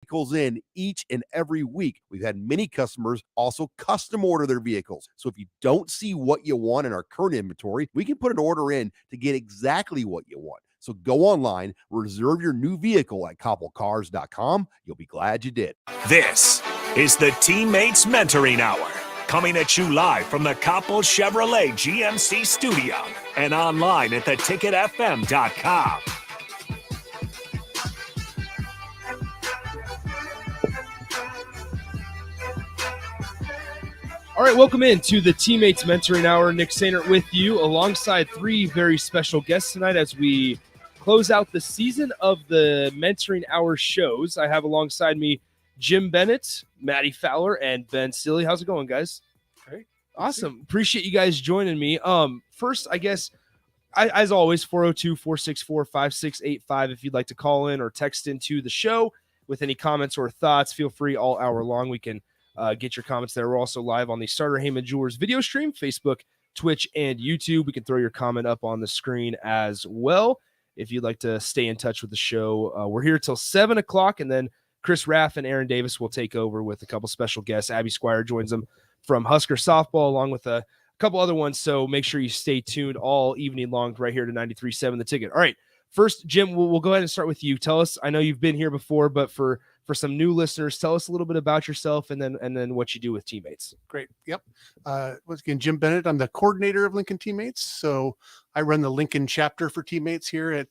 vehicles in each and every week. We've had many customers also custom order their vehicles. So if you don't see what you want in our current inventory, we can put an order in to get exactly what you want. So go online, reserve your new vehicle at koppelcars.com. You'll be glad you did. This is the Teammates Mentoring Hour, coming at you live from the Koppel Chevrolet GMC studio and online at theticketfm.com. All right, welcome into the Teammates Mentoring Hour. Nick Sainert with you alongside three very special guests tonight as we close out the season of the Mentoring Hour shows. I have alongside me Jim Bennett, Maddie Fowler, and Ben Stilley. How's it going, guys? Great. Awesome. Appreciate you guys joining me. First, I guess, as always, 402-464-5685 if you'd like to call in or text into the show with any comments or thoughts. Feel free all hour long. We can get your comments there. We're also live on the Starter Heyman Jewelers video stream, Facebook, Twitch, and YouTube. We can throw your comment up on the screen as well if you'd like to stay in touch with the show. We're here till 7 o'clock, and then Chris Raff and Aaron Davis will take over with a couple special guests. Abby Squire joins them from Husker Softball, along with a couple other ones, so make sure you stay tuned all evening long right here to 93.7 The Ticket. All right, first, Jim, we'll go ahead and start with you. Tell us, I know you've been here before, but for some new listeners, tell us a little bit about yourself and then what you do with Teammates. Great. Yep. Once again, Jim Bennett. I'm the coordinator of Lincoln Teammates. So I run the Lincoln chapter for Teammates here at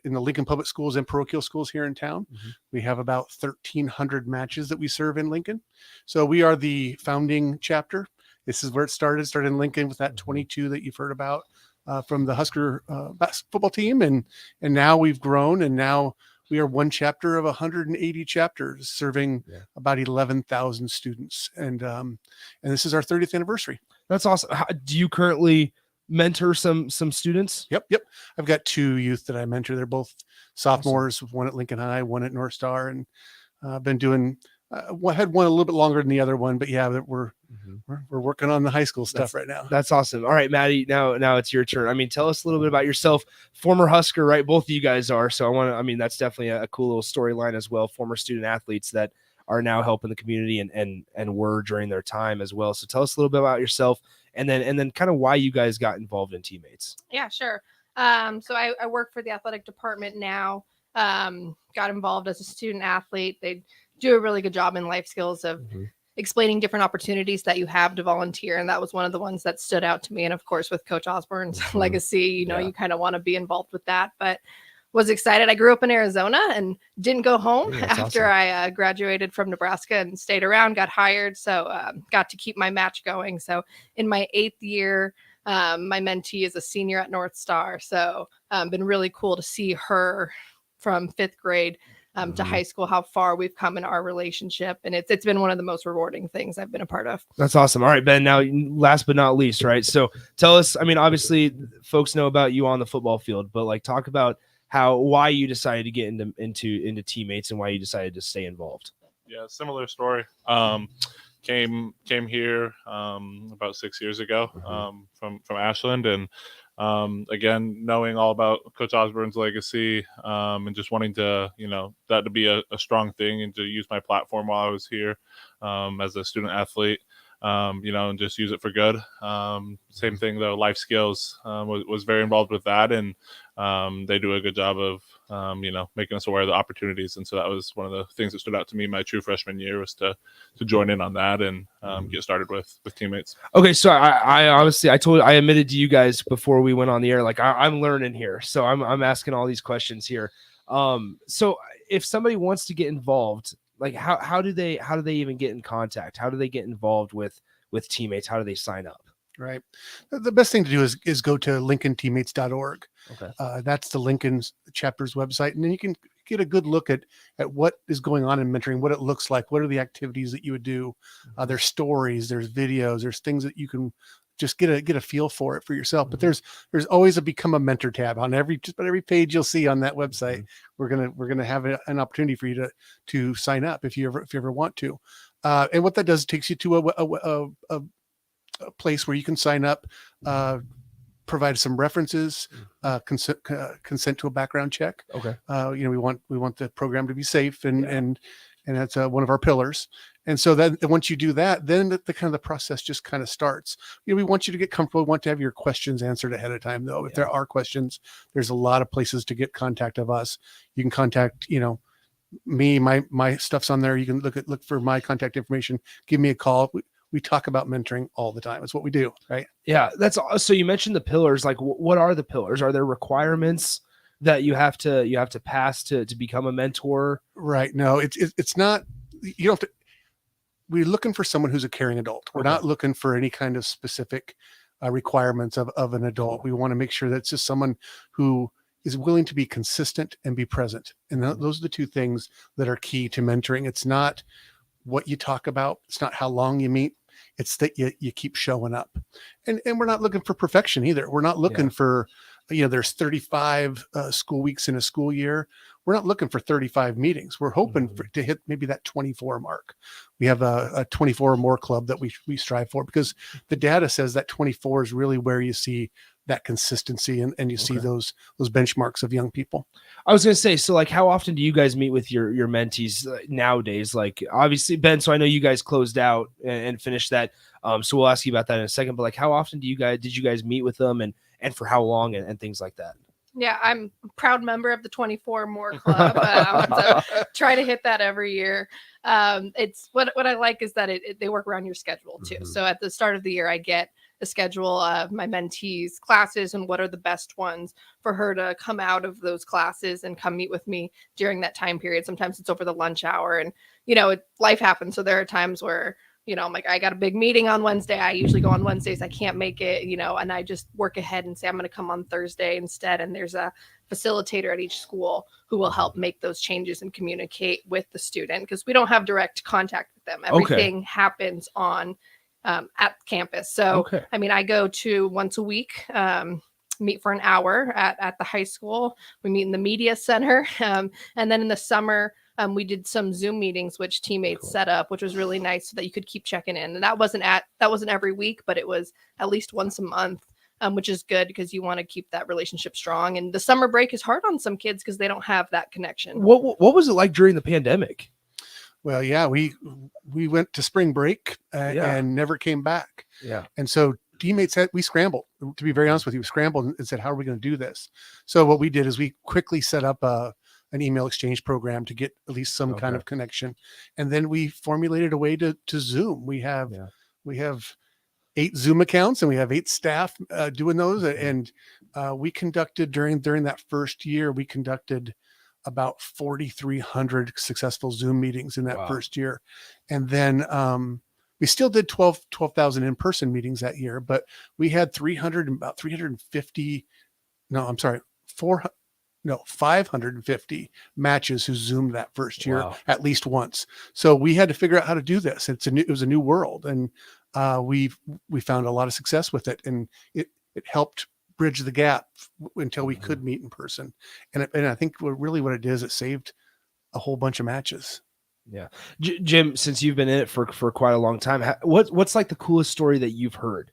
in the Lincoln Public Schools and parochial schools here in town. Mm-hmm. We have about 1,300 matches that we serve in Lincoln. So we are the founding chapter. This is where it started in Lincoln with that 22 that you've heard about from the Husker football team. And now we've grown, and now we are one chapter of 180 chapters serving about 11,000 students. And this is our 30th anniversary. That's awesome. Do you currently mentor some students? Yep. I've got two youth that I mentor. They're both sophomores, awesome. One at Lincoln High, one at North Star. And I've been doing had one a little bit longer than the other one, but yeah, we're working on the high school stuff right now. That's awesome. All right, Maddie, now it's your turn. I mean, tell us a little bit about yourself. Former Husker, right? Both of you guys are. So that's definitely a cool little storyline as well. Former student athletes that are now helping the community and were during their time as well. So tell us a little bit about yourself and then kind of why you guys got involved in Teammates. Yeah, sure. So I work for the athletic department now. Got involved as a student athlete. They do a really good job in life skills of explaining different opportunities that you have to volunteer. And that was one of the ones that stood out to me. And of course, with Coach Osborne's legacy, you kind of want to be involved with that, but was excited. I grew up in Arizona and didn't go home after I graduated from Nebraska and stayed around, got hired. So got to keep my match going. So in my 8th year, my mentee is a senior at North Star. So been really cool to see her from 5th grade to high school, how far we've come in our relationship. And it's been one of the most rewarding things I've been a part of. That's awesome. All right, Ben, now last but not least, right? So tell us, I mean, obviously folks know about you on the football field, but like talk about why you decided to get into Teammates and why you decided to stay involved. Yeah, similar story. Came here about 6 years ago from Ashland, and again, knowing all about Coach Osborne's legacy and just wanting to, that to be a strong thing and to use my platform while I was here as a student athlete, and just use it for good. Same thing though, life skills was very involved with that, and they do a good job of, making us aware of the opportunities. And so that was one of the things that stood out to me my true freshman year was to join in on that and get started with Teammates. Okay. So I obviously, I admitted to you guys before we went on the air, like I'm learning here. So I'm asking all these questions here. So if somebody wants to get involved, like how do they even get in contact? How do they get involved with Teammates? How do they sign up? Right. The best thing to do is go to lincolnteammates.org. Okay. That's the Lincoln chapter's website. And then you can get a good look at what is going on in mentoring, what it looks like, what are the activities that you would do. There's stories, there's videos, there's things that you can just get a feel for it for yourself. But there's always a become a mentor tab on just about every page you'll see on that website. We're gonna have an opportunity for you to sign up if you ever want to. And what that does, it takes you to a place where you can sign up provide some references, consent to a background check. Okay. We want the program to be safe, and that's one of our pillars. And so then once you do that, then the kind of the process just kind of starts. We want you to get comfortable. We want to have your questions answered ahead of time, though. If there are questions, there's a lot of places to get contact of us. You can contact, me, my stuff's on there. You can look for my contact information. Give me a call. We talk about mentoring all the time. It's what we do, right? Yeah, so you mentioned the pillars. Like, what are the pillars? Are there requirements that you have to pass to become a mentor? Right. No, it's not. You don't have to. We're looking for someone who's a caring adult. We're not looking for any kind of specific requirements of an adult. We want to make sure that it's just someone who is willing to be consistent and be present. And those are the two things that are key to mentoring. It's not what you talk about. It's not how long you meet. It's that you keep showing up. And we're not looking for perfection either. We're not looking for, there's 35 school weeks in a school year. We're not looking for 35 meetings. We're hoping to hit maybe that 24 mark. We have a 24 or more club that we strive for, because the data says that 24 is really where you see that consistency and you see those benchmarks of young people. I was going to say, so like, how often do you guys meet with your mentees nowadays? Like, obviously, Ben, so I know you guys closed out and finished that. So we'll ask you about that in a second, but like, how often did you guys meet with them, and for how long, and things like that? Yeah, I'm a proud member of the 24 More Club. So try to hit that every year. It's what I like is that they work around your schedule too. So at the start of the year, I get a schedule of my mentees' classes and what are the best ones for her to come out of those classes and come meet with me during that time period. Sometimes it's over the lunch hour, and life happens. So there are times where I'm like, I got a big meeting on Wednesday. I usually go on Wednesdays. I can't make it, and I just work ahead and say, I'm going to come on Thursday instead. And there's a facilitator at each school who will help make those changes and communicate with the student, because we don't have direct contact with them. Everything happens on at campus. So, I mean, I go to once a week, meet for an hour at the high school. We meet in the media center. And then in the summer, we did some Zoom meetings, which teammates set up, which was really nice, so that you could keep checking in. And that wasn't every week, but it was at least once a month, which is good because you want to keep that relationship strong. And the summer break is hard on some kids because they don't have that connection. What was it like during the pandemic? Well, yeah, we went to spring break and never came back. Yeah. And so teammates we scrambled, to be very honest with you, we scrambled and said, how are we going to do this? So what we did is we quickly set up an email exchange program to get at least some kind of connection. And then we formulated a way to Zoom. We have 8 Zoom accounts, and we have 8 staff doing those. And we conducted during that first year, we conducted about 4,300 successful Zoom meetings in that first year. And then we still did 12,000 in-person meetings that year, but we had 550 matches who Zoomed that first year at least once. So we had to figure out how to do this. It was a new world, and we found a lot of success with it, and it helped bridge the gap until we could meet in person. And I think what it is, it saved a whole bunch of matches. Yeah. Jim, since you've been in it for quite a long time, what's like the coolest story that you've heard?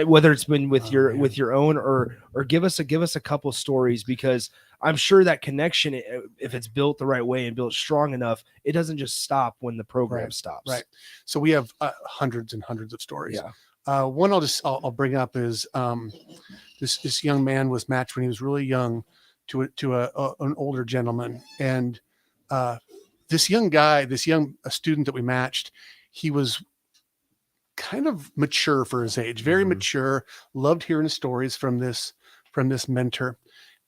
Whether it's been with your own or give us a couple stories, because I'm sure that connection, if it's built the right way and built strong enough, it doesn't just stop when the program stops. Right. So we have hundreds and hundreds of stories. Yeah. One I'll bring up is this young man was matched when he was really young to an older gentleman, and this young student that we matched, he was kind of mature for his age, very mature, loved hearing the stories from this mentor.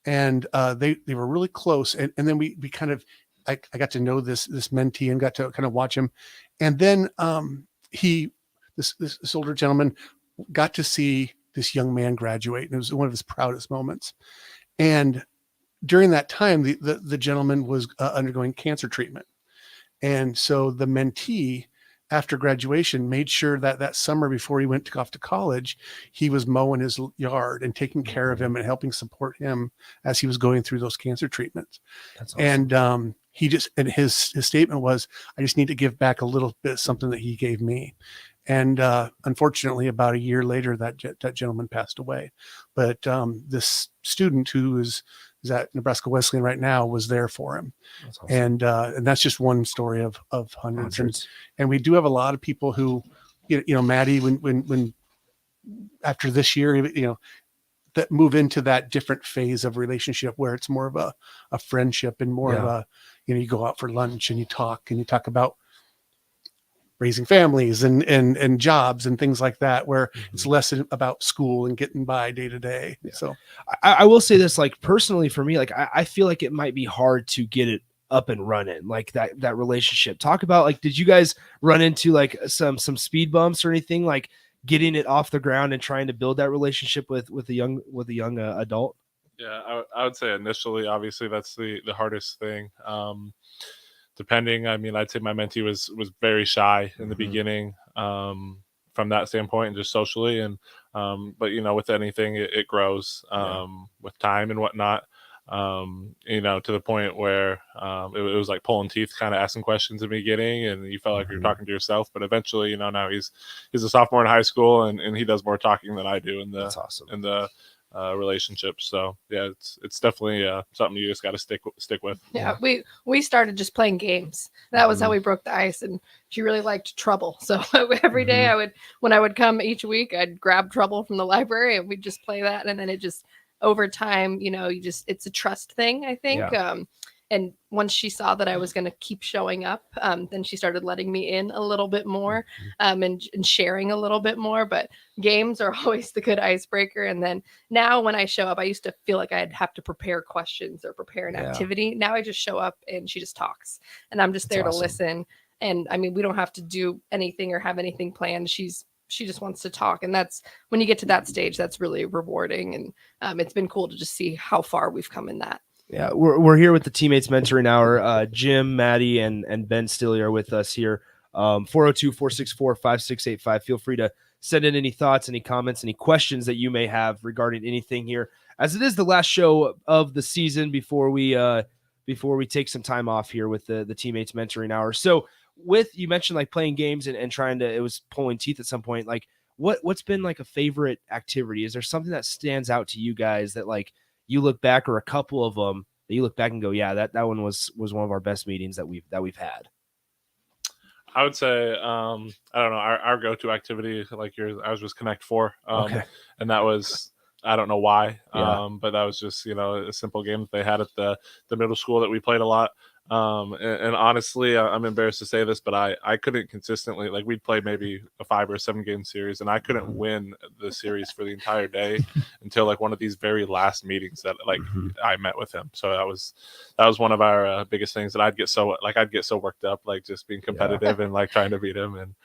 And they were really close. And then we kind of, I got to know this mentee and got to kind of watch him. And then this older gentleman got to see this young man graduate, and it was one of his proudest moments. And during that time, the gentleman was undergoing cancer treatment. And so the mentee, after graduation, made sure that summer before he went off to college, he was mowing his yard and taking care of him and helping support him as he was going through those cancer treatments. That's awesome. And his statement was, I just need to give back a little bit of something that he gave me. And unfortunately, about a year later, that gentleman passed away. But this student who is at Nebraska Wesleyan right now was there for him. That's awesome. And that's just one story of hundreds. And we do have a lot of people who, Maddie, when after this year, that move into that different phase of relationship where it's more of a friendship and more of a, you go out for lunch and you talk about raising families and jobs and things like that, where it's less about school and getting by day to day. So I will say this, like personally for me, like I feel like it might be hard to get it up and running, like that relationship. Talk about, like, did you guys run into like some speed bumps or anything, like getting it off the ground and trying to build that relationship with a young adult? Yeah, I would say initially, obviously that's the hardest thing. Depending, I mean, I'd say my mentee was very shy in the beginning, from that standpoint and just socially. And, but with anything, it grows, with time and whatnot, to the point where, it was like pulling teeth, kind of asking questions in the beginning, and you felt like you're talking to yourself, but eventually, now he's a sophomore in high school and he does more talking than I do in the, That's awesome. in the, relationship. So yeah, it's definitely something you just got to stick with. Yeah, we started just playing games. That was how we broke the ice, and she really liked Trouble. So every day when I would come each week, I'd grab Trouble from the library and we'd just play that, and then it just over time, it's a trust thing, I think. And once she saw that I was going to keep showing up, then she started letting me in a little bit more, and sharing a little bit more. But games are always the good icebreaker. And then now when I show up, I used to feel like I'd have to prepare questions or prepare an activity. Now I just show up and she just talks, and I'm just there to listen. And I mean, we don't have to do anything or have anything planned. She just wants to talk. And that's when you get to that stage, that's really rewarding. And it's been cool to just see how far we've come in that. Yeah, we're here with the Teammates Mentoring Hour. Jim, Maddie, and Ben Stilley are with us here. 402-464-5685. Feel free to send in any thoughts, any comments, any questions that you may have regarding anything here, as it is the last show of the season before we take some time off here with the Teammates Mentoring Hour. So you mentioned like playing games and trying to, it was pulling teeth at some point. Like what's been like a favorite activity? Is there something that stands out to you guys that like you look back, or a couple of them that you look back and go, yeah, that one was one of our best meetings that we've had? I would say, I don't know, our go-to activity, like ours was Connect 4. Okay. And that was, I don't know why, Yeah. but that was just, a simple game that they had at the middle school that we played a lot. And honestly, I'm embarrassed to say this, but I couldn't consistently, like we'd play maybe a 5 or 7 game series, and I couldn't win the series for the entire day until like one of these very last meetings that like I met with him. So that was one of our biggest things, that I'd get so worked up, like just being competitive and like trying to beat him. And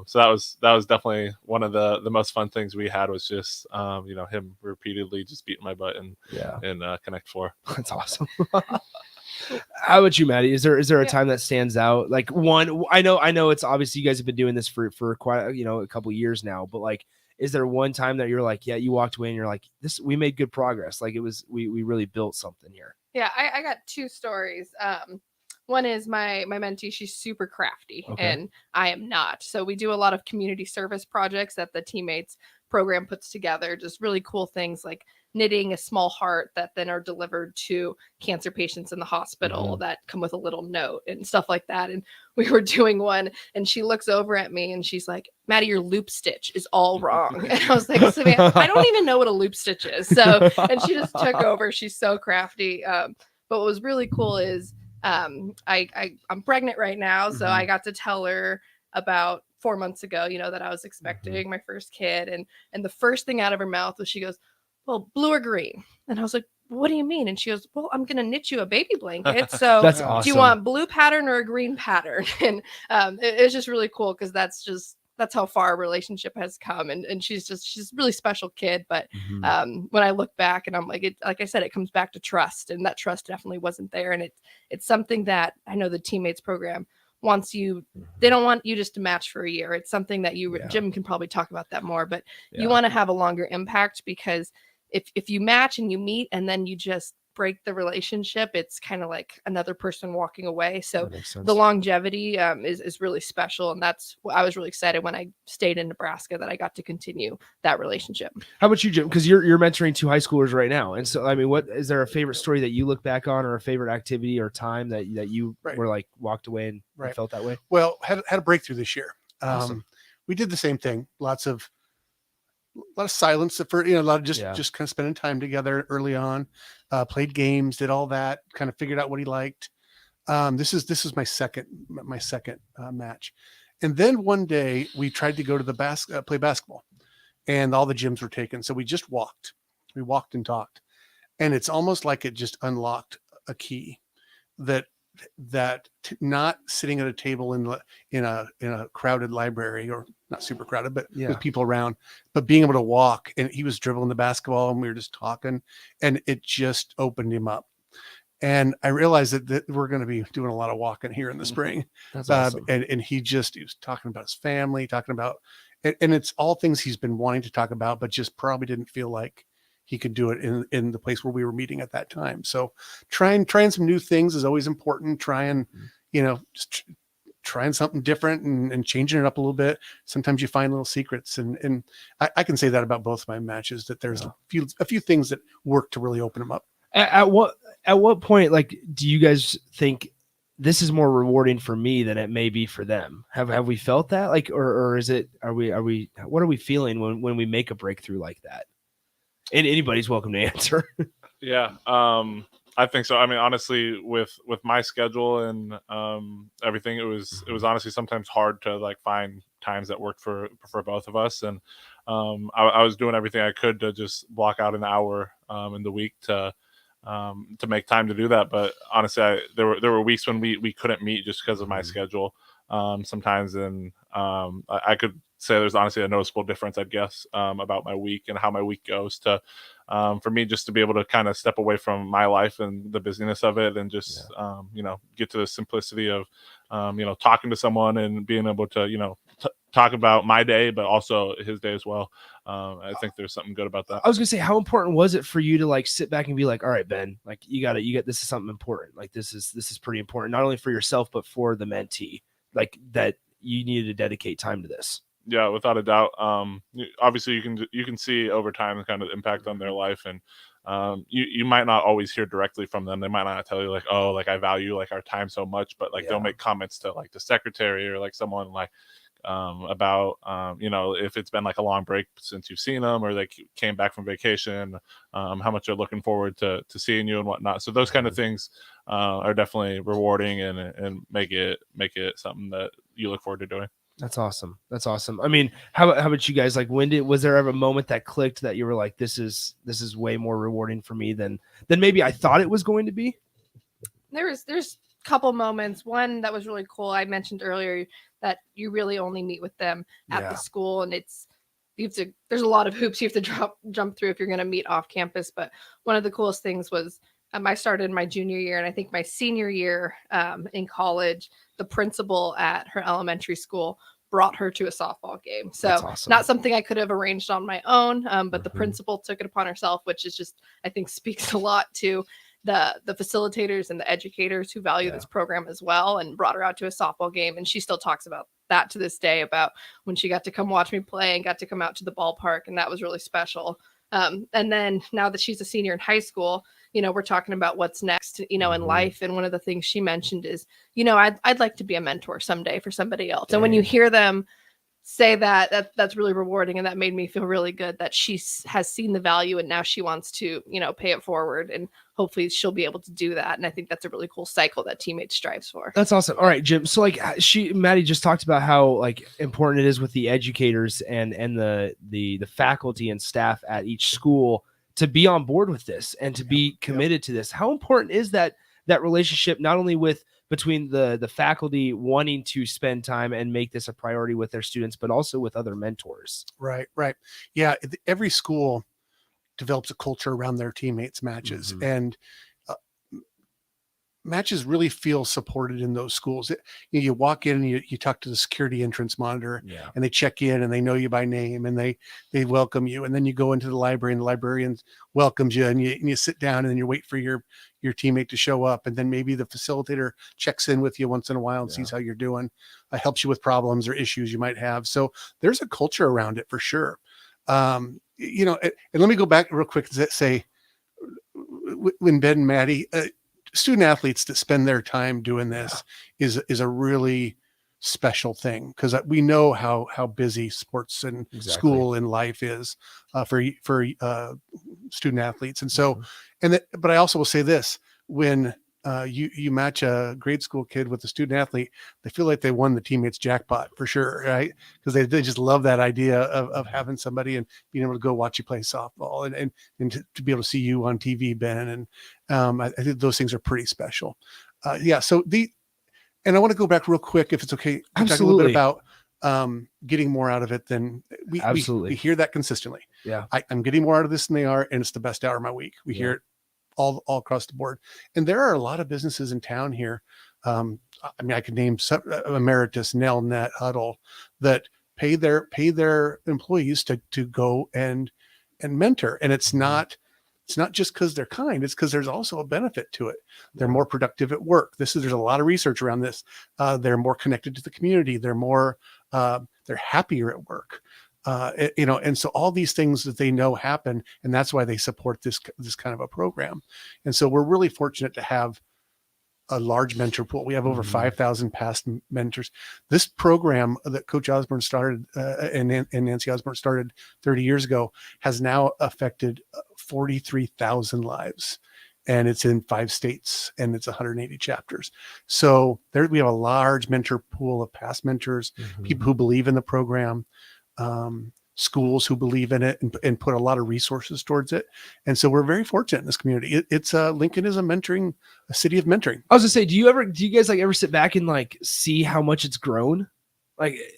so that was definitely one of the most fun things we had, was just him repeatedly just beating my butt in Connect 4. That's awesome. How about you, Maddie? Is there a time that stands out? Like one, I know it's obviously you guys have been doing this for quite a couple of years now, but like, is there one time that you're like, yeah, you walked away and you're like, we made good progress, like we really built something here? Yeah, I got 2 stories. One is my mentee. She's super crafty, and I am not. So we do a lot of community service projects that the Teammates program puts together. Just really cool things like knitting a small heart that then are delivered to cancer patients in the hospital that come with a little note and stuff like that. And we were doing one, and she looks over at me and she's like, "Maddie, your loop stitch is all wrong." And I was like, "Samantha, I don't even know what a loop stitch is." So, and she just took over. She's so crafty. But what was really cool is I'm pregnant right now. So I got to tell her about 4 months ago, that I was expecting my first kid. And the first thing out of her mouth was, she goes, "Well, blue or green?" And I was like, "What do you mean?" And she goes, "Well, I'm going to knit you a baby blanket. So That's awesome. Do you want blue pattern or a green pattern?" And it's just really cool, because that's how far our relationship has come. And she's a really special kid. But when I look back, and I'm like, like I said, it comes back to trust, and that trust definitely wasn't there. And it's something that I know the Teammates program wants you. They don't want you just to match for a year. It's something that Jim can probably talk about that more, but you want to have a longer impact, because if you match and you meet and then you just break the relationship, it's kind of like another person walking away. So That makes sense. the longevity is really special. And that's what I was really excited when I stayed in Nebraska, that I got to continue that relationship. How about you, Jim? Because you're mentoring 2 high schoolers right now, and so I mean, what is there a favorite story that you look back on, or a favorite activity or time that you Right. were like walked away and Right. felt that way? Well, had a breakthrough this year. Awesome. We did the same thing. A lot of silence for, a lot of just kind of spending time together early on, played games, did all that, kind of figured out what he liked. This is my second match. And then one day we tried to go to the play basketball, and all the gyms were taken. So we just walked. We walked and talked. And it's almost like it just unlocked a key that not sitting at a table in a crowded library, or not super crowded, but with people around, but being able to walk. And he was dribbling the basketball and we were just talking, and it just opened him up. And I realized that we're going to be doing a lot of walking here in the spring. That's awesome. And he was talking about his family, talking about, and it's all things he's been wanting to talk about, but just probably didn't feel like he could do it in the place where we were meeting at that time. So trying some new things is always important. Trying something different and changing it up a little bit. Sometimes you find little secrets, and I can say that about both of my matches, that there's a few things that work to really open them up. At what point, like, do you guys think this is more rewarding for me than it may be for them? Have we felt that, like, or is it, are we what are we feeling when we make a breakthrough like that? And anybody's welcome to answer. Yeah, I think so. I mean, honestly, with my schedule and everything, it was honestly sometimes hard to like find times that worked for both of us. And I was doing everything I could to just block out an hour in the week to make time to do that. But honestly, there were weeks when we couldn't meet just because of my schedule. Sometimes, and I could say there's honestly a noticeable difference, I guess, about my week and how my week goes to, for me, just to be able to kind of step away from my life and the busyness of it, and just, get to the simplicity of, talking to someone and being able to, talk about my day, but also his day as well. I think there's something good about that. I was gonna say, how important was it for you to like sit back and be like, all right, Ben, like you get, this is something important. Like this is pretty important, not only for yourself, but for the mentee, like that you needed to dedicate time to this. Yeah, without a doubt. Obviously you can see over time the kind of impact on their life, and you might not always hear directly from them. They might not tell you like, oh, like I value like our time so much, but like they'll make comments to like the secretary or like someone like about if it's been like a long break since you've seen them, or they came back from vacation, how much they're looking forward to seeing you and whatnot. So those kind of things are definitely rewarding and make it something that you look forward to doing. That's awesome. That's awesome. I mean, how about you guys? Like, was there ever a moment that clicked that you were like, this is way more rewarding for me than maybe I thought it was going to be? There's a couple moments. One that was really cool, I mentioned earlier, that you really only meet with them at the school, and there's a lot of hoops you have to jump through if you're going to meet off campus. But one of the coolest things was I started my junior year, and I think my senior year in college, the principal at her elementary school brought her to a softball game. So awesome. Not something I could have arranged on my own, but the principal took it upon herself, which is just, I think, speaks a lot to the facilitators and the educators who value this program as well, and brought her out to a softball game. And she still talks about that to this day, about when she got to come watch me play and got to come out to the ballpark. And that was really special. And then now that she's a senior in high school, we're talking about what's next, in life. And one of the things she mentioned is, I'd like to be a mentor someday for somebody else. And when you hear them say that's really rewarding. And that made me feel really good that she has seen the value, and now she wants to, pay it forward, and hopefully she'll be able to do that. And I think that's a really cool cycle that Teammates strives for. That's awesome. All right, Jim. So like Maddie just talked about how like important it is with the educators and the faculty and staff at each school to be on board with this and to be committed to this. How important is that relationship, not only between the faculty wanting to spend time and make this a priority with their students, but also with other mentors? Right. Yeah. Every school develops a culture around their teammates matches. And matches really feel supported in those schools. You walk in and you talk to the security entrance monitor, Yeah. and they check in and they know you by name and they welcome you. And then you go into the library and the librarian welcomes you, and you sit down and then you wait for your teammate to show up. And then maybe the facilitator checks in with you once in a while and sees how you're doing, helps you with problems or issues you might have. So there's a culture around it for sure. And let me go back real quick and say, when Ben and Maddie, student athletes that spend their time doing this is a really special thing, because we know how busy sports and school and life is for student athletes. And so, but I also will say this: when you match a grade school kid with a student athlete, they feel like they won the teammates jackpot for sure, right? Because they just love that idea of having somebody and being able to go watch you play softball and to be able to see you on TV, Ben. And I think those things are pretty special. And I want to go back real quick, if it's okay, to talk a little bit about getting more out of it than we hear that consistently. Yeah. I'm getting more out of this than they are, and it's the best hour of my week. We hear it all across the board. And there are a lot of businesses in town here. I could name some, Emeritus, Nelnet, Huddle, that pay their employees to go and mentor. And it's not just because they're kind, it's because there's also a benefit to it. They're more productive at work. There's a lot of research around this. They're more connected to the community. They're happier at work. And so all these things that they know happen, and that's why they support this kind of a program. And so we're really fortunate to have a large mentor pool. We have over 5,000 past mentors. This program that Coach Osborne started and Nancy Osborne started 30 years ago has now affected 43,000 lives. And it's in 5 states, and it's 180 chapters. So we have a large mentor pool of past mentors, people who believe in the program, schools who believe in it and put a lot of resources towards it. And so we're very fortunate in this community. Lincoln is a city of mentoring. I was gonna say, do you guys ever sit back and see how much it's grown,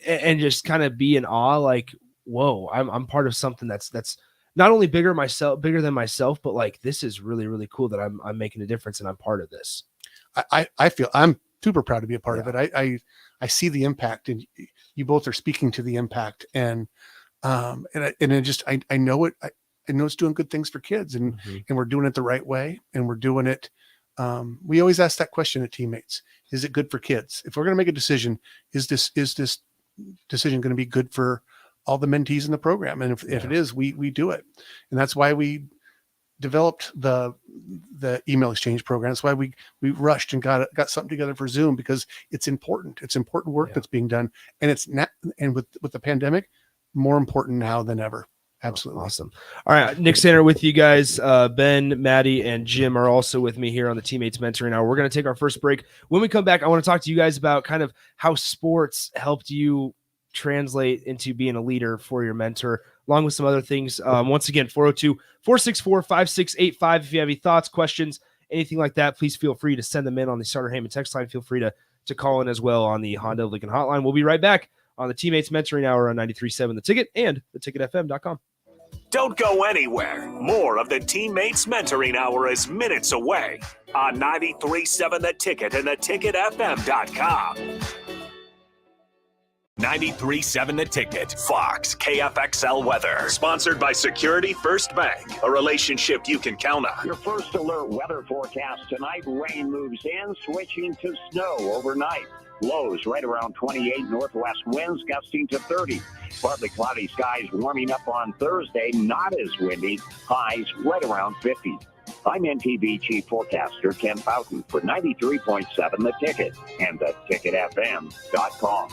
and just kind of be in awe, whoa, I'm part of something that's not only bigger than myself, but this is really, really cool that I'm making a difference and I'm part of this. I feel I'm super proud to be a part of it. I see the impact, and you both are speaking to the impact, and I know it. I know it's doing good things for kids, and we're doing it the right way, and we're doing it. We always ask that question at Teammates: is it good for kids? If we're going to make a decision, is this decision going to be good for all the mentees in the program? And if it is, we do it, and that's why we developed the email exchange program. That's why we rushed and got something together for Zoom, because it's important. It's important work that's being done, and it's not. And with the pandemic, more important now than ever. Absolutely. Awesome. All right. Nick Sander with you guys. Ben, Maddie, and Jim are also with me here on the Teammates Mentoring Hour. We're going to take our first break. When we come back, I want to talk to you guys about kind of how sports helped you translate into being a leader for your mentor, along with some other things. Once again, 402-464-5685. If you have any thoughts, questions, anything like that, please feel free to send them in on the Starter Heyman text line. Feel free to call in as well on the Honda Lincoln hotline. We'll be right back on the Teammates Mentoring Hour on 93.7 The Ticket and theticketfm.com. Don't go anywhere. More of the Teammates Mentoring Hour is minutes away on 93.7 The Ticket and theticketfm.com. 93.7 The Ticket, Fox, KFXL weather. Sponsored by Security First Bank, a relationship you can count on. Your first alert weather forecast tonight: rain moves in, switching to snow overnight. Lows right around 28, northwest winds gusting to 30. Partly cloudy skies warming up on Thursday, not as windy. Highs right around 50. I'm NTV Chief Forecaster Ken Fountain for 93.7 The Ticket and theticketfm.com.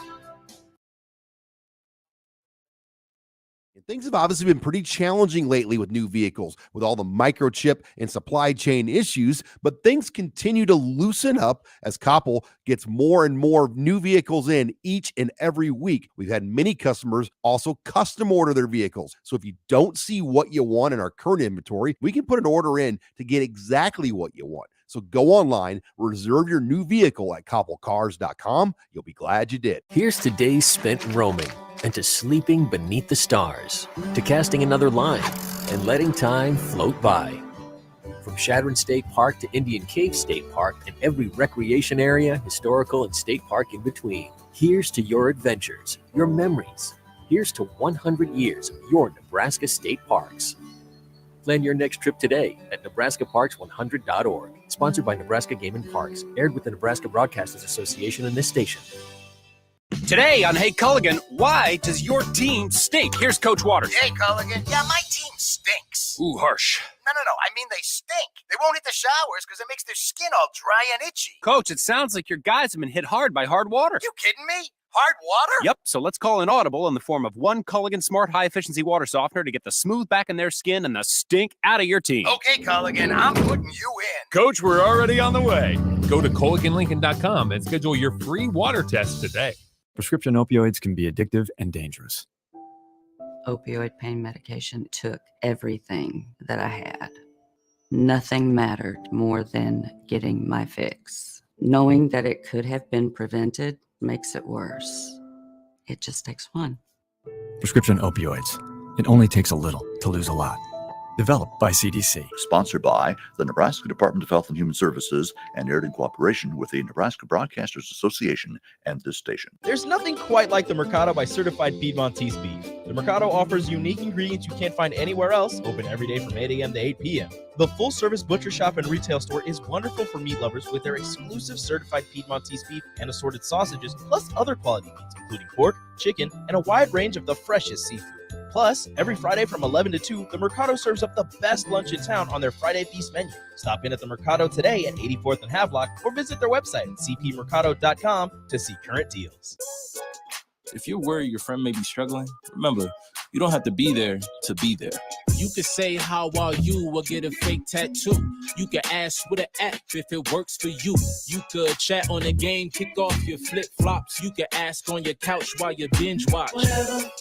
Things have obviously been pretty challenging lately with new vehicles, with all the microchip and supply chain issues, but things continue to loosen up as Koppel gets more and more new vehicles in each and every week. We've had many customers also custom order their vehicles. So if you don't see what you want in our current inventory, we can put an order in to get exactly what you want. So go online, reserve your new vehicle at koppelcars.com. You'll be glad you did. Here's to days spent roaming, and to sleeping beneath the stars, to casting another line and letting time float by. From Shadron State Park to Indian Cave State Park and every recreation area, historical, and state park in between. Here's to your adventures, your memories. Here's to 100 years of your Nebraska state parks. Plan your next trip today at nebraskaparks100.org. Sponsored by Nebraska Game and Parks. Aired with the Nebraska Broadcasters Association and this station. Today on Hey Culligan, why does your team stink? Here's Coach Waters. Hey, Culligan. Yeah, my team stinks. Ooh, harsh. No. I mean, they stink. They won't hit the showers because it makes their skin all dry and itchy. Coach, it sounds like your guys have been hit hard by hard water. You kidding me? Hard water? Yep, so let's call an audible in the form of one Culligan Smart High Efficiency Water Softener to get the smooth back in their skin and the stink out of your team. Okay, Culligan, I'm putting you in. Coach, we're already on the way. Go to CulliganLincoln.com and schedule your free water test today. Prescription opioids can be addictive and dangerous. Opioid pain medication took everything that I had. Nothing mattered more than getting my fix. Knowing that it could have been prevented makes it worse. It just takes one. Prescription opioids. It only takes a little to lose a lot. Developed by CDC. Sponsored by the Nebraska Department of Health and Human Services and aired in cooperation with the Nebraska Broadcasters Association and this station. There's nothing quite like the Mercado by Certified Piedmontese Beef. The Mercado offers unique ingredients you can't find anywhere else, open every day from 8 a.m. to 8 p.m. The full-service butcher shop and retail store is wonderful for meat lovers with their exclusive certified Piedmontese beef and assorted sausages, plus other quality meats, including pork, chicken, and a wide range of the freshest seafood. Plus, every Friday from 11 to 2, the Mercado serves up the best lunch in town on their Friday Feast menu. Stop in at the Mercado today at 84th and Havelock or visit their website at cpmercado.com to see current deals. If you're worried your friend may be struggling, remember, you don't have to be there to be there. You could say, how are you, or get a fake tattoo. You can ask with an app if it works for you. You could chat on the game, kick off your flip-flops. You can ask on your couch while you binge watch.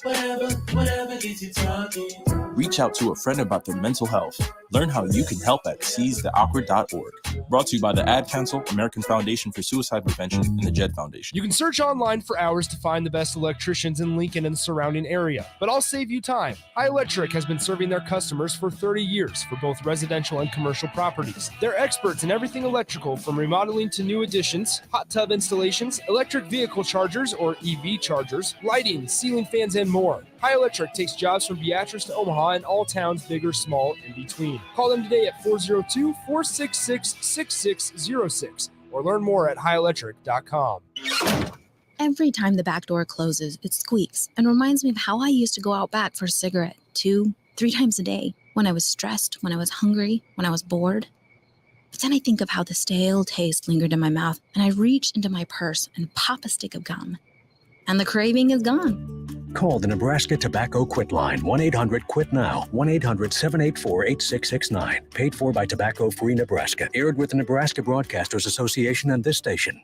Whatever gets you talking. Reach out to a friend about their mental health. Learn how you can help at seizetheawkward.org. Brought to you by the Ad Council, American Foundation for Suicide Prevention, and the JED Foundation. You can search online for hours to find the best electricians in Lincoln and the surrounding area, but I'll save you time. High Electric has been serving their customers for 30 years for both residential and commercial properties. They're experts in everything electrical, from remodeling to new additions, hot tub installations, electric vehicle chargers or EV chargers, lighting, ceiling fans, and more. High Electric takes jobs from Beatrice to Omaha and all towns, big or small, in between. Call them today at 402-466-6606 or learn more at highelectric.com. Every time the back door closes, it squeaks and reminds me of how I used to go out back for a cigarette 2-3 times a day when I was stressed, when I was hungry, when I was bored. But then I think of how the stale taste lingered in my mouth, and I reach into my purse and pop a stick of gum. And the craving is gone. Call the Nebraska Tobacco Quit Line, 1-800-QUIT-NOW, 1-800-784-8669. Paid for by Tobacco Free Nebraska. Aired with the Nebraska Broadcasters Association and this station.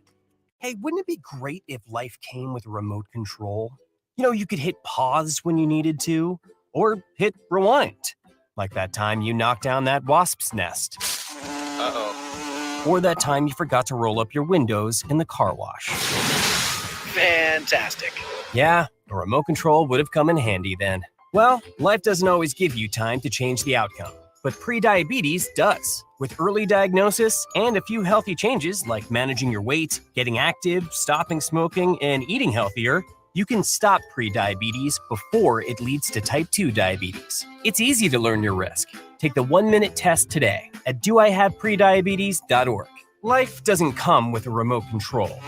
Hey, wouldn't it be great if life came with a remote control? You know, you could hit pause when you needed to, or hit rewind. Like that time you knocked down that wasp's nest. Uh-oh. Or that time you forgot to roll up your windows in the car wash. Fantastic. Yeah, a remote control would have come in handy then. Well, life doesn't always give you time to change the outcome, but prediabetes does. With early diagnosis and a few healthy changes like managing your weight, getting active, stopping smoking, and eating healthier, you can stop prediabetes before it leads to type 2 diabetes. It's easy to learn your risk. Take the 1-minute test today at doihaveprediabetes.org. Life doesn't come with a remote control.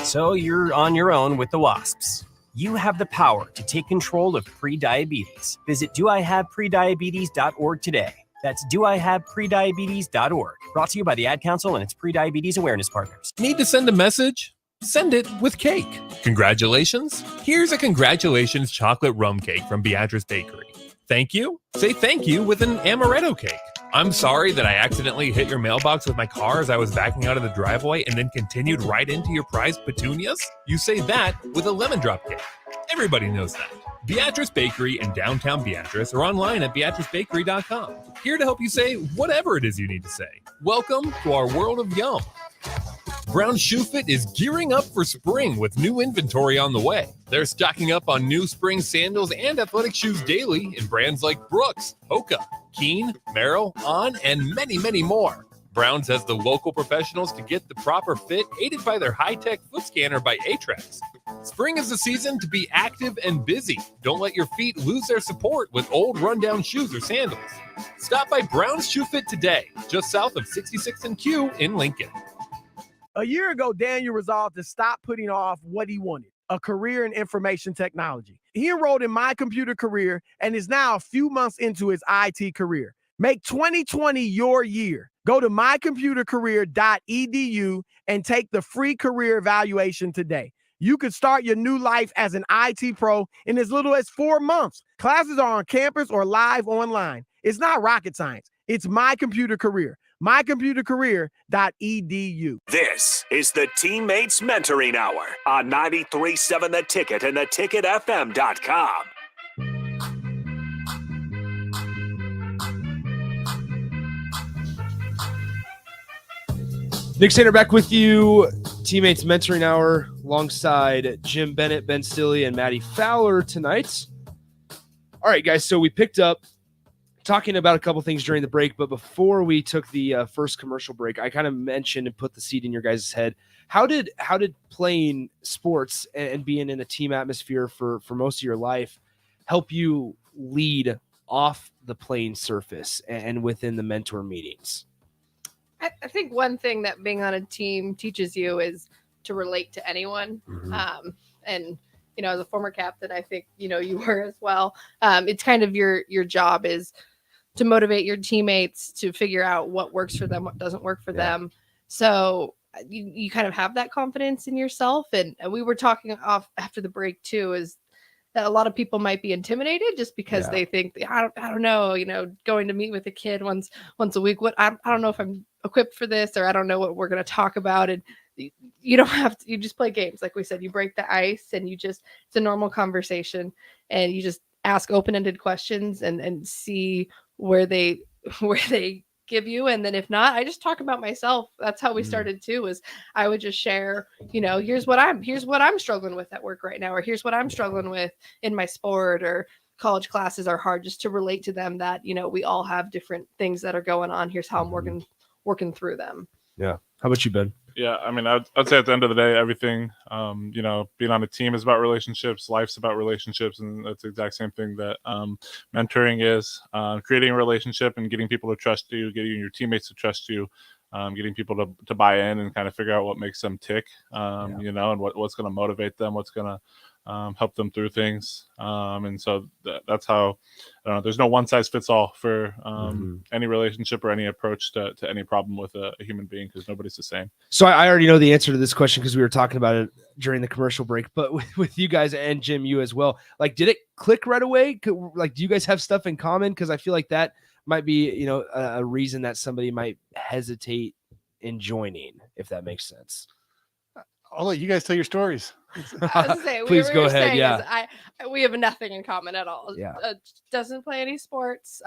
So you're on your own with the wasps. You have the power to take control of prediabetes. Visit doihaveprediabetes.org today. That's doihaveprediabetes.org. Brought to you by the Ad Council and its pre-diabetes awareness partners. Need to send a message? Send it with cake. Congratulations. Here's a congratulations chocolate rum cake from Beatrice Bakery. Thank you. Say thank you with an amaretto cake. I'm sorry that I accidentally hit your mailbox with my car as I was backing out of the driveway and then continued right into your prized petunias. You say that with a lemon drop cake. Everybody knows that. Beatrice Bakery in downtown Beatrice or online at beatricebakery.com. Here to help you say whatever it is you need to say. Welcome to our world of yum. Brown Shoe Fit is gearing up for spring with new inventory on the way. They're stocking up on new spring sandals and athletic shoes daily in brands like Brooks, Hoka, Keen, Merrell, On, and many, many more. Browns has the local professionals to get the proper fit, aided by their high-tech foot scanner by Atrax. Spring is the season to be active and busy. Don't let your feet lose their support with old rundown shoes or sandals. Stop by Brown's Shoe Fit today, just south of 66th and Q in Lincoln. A year ago, Daniel resolved to stop putting off what he wanted, a career in information technology. He enrolled in My Computer Career and is now a few months into his IT career. Make 2020 your year. Go to mycomputercareer.edu and take the free career evaluation today. You could start your new life as an IT pro in as little as 4 months. Classes are on campus or live online. It's not rocket science. It's My Computer Career. mycomputercareer.edu. This is the Teammates Mentoring Hour on 93.7 The Ticket and theticketfm.com. Nick Sander back with you. Teammates Mentoring Hour alongside Jim Bennett, Ben Stilley, and Maddie Fowler tonight. All right, guys, so we picked up talking about a couple things during the break, but before we took the first commercial break, I kind of mentioned and put the seed in your guys' head. How did playing sports and being in a team atmosphere for most of your life help you lead off the playing surface and within the mentor meetings? I think one thing that being on a team teaches you is to relate to anyone. Mm-hmm. And, as a former captain, I think, you were as well. It's kind of your job is to motivate your teammates to figure out what works for them, what doesn't work for them. So you kind of have that confidence in yourself. And we were talking off after the break too, is that a lot of people might be intimidated just because they think, I don't know, going to meet with a kid once a week. I don't know if I'm equipped for this, or I don't know what we're going to talk about. And you don't have to, you just play games. Like we said, you break the ice and it's a normal conversation, and you just ask open-ended questions and see where they give you. And then if not, I just talk about myself. That's how we started too, is I would just share, here's what I'm struggling with at work right now, or here's what I'm struggling with in my sport, or college classes are hard, just to relate to them that, we all have different things that are going on. Here's how I'm working through them. Yeah. How about you, Ben? Yeah, I mean, I'd say at the end of the day, everything, being on a team is about relationships. Life's about relationships, and that's the exact same thing that mentoring is. Creating a relationship and getting people to trust you, getting your teammates to trust you, getting people to buy in and kind of figure out what makes them tick, and what's going to motivate them, what's going to help them through things. And so that's how, there's no one size fits all for any relationship or any approach to any problem with a human being, because nobody's the same. So I already know the answer to this question because we were talking about it during the commercial break, but with you guys and Jim, you as well, like, did it click right away? Like, do you guys have stuff in common? Because I feel like that might be, a reason that somebody might hesitate in joining, if that makes sense. I'll let you guys tell your stories. Please go ahead. Yeah. We have nothing in common at all. Yeah. Doesn't play any sports.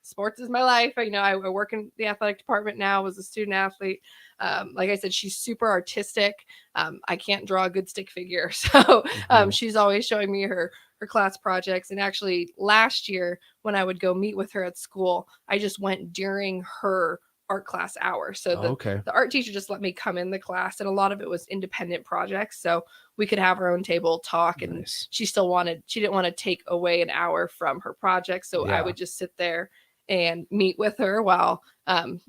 Sports is my life. I work in the athletic department now, was a student athlete. Like I said, she's super artistic. I can't draw a good stick figure. So she's always showing me her class projects. And actually last year when I would go meet with her at school, I just went during her art class hour. So the art teacher just let me come in the class, and a lot of it was independent projects. So we could have our own table talk, and she didn't want to take away an hour from her project. So I would just sit there and meet with her while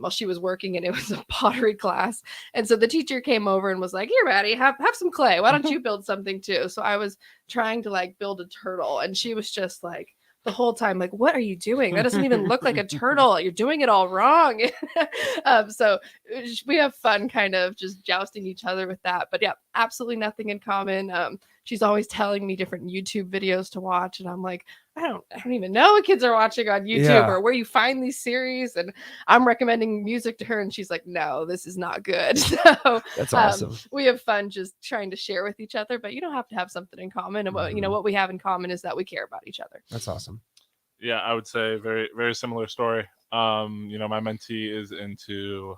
she was working, and it was a pottery class. And so the teacher came over and was like, "Here, Maddie, have some clay. Why don't you build something too?" So I was trying to build a turtle, and she was just like, the whole time, like, what are you doing? That doesn't even look like a turtle. You're doing it all wrong. So we have fun kind of just jousting each other with that. But yeah, absolutely nothing in common. She's always telling me different YouTube videos to watch, and I'm like, I don't even know what kids are watching on YouTube or where you find these series. And I'm recommending music to her, and she's like, no, this is not good. So that's awesome. We have fun just trying to share with each other, but you don't have to have something in common. And what we have in common is that we care about each other. That's awesome. Yeah, I would say very, very similar story. My mentee is into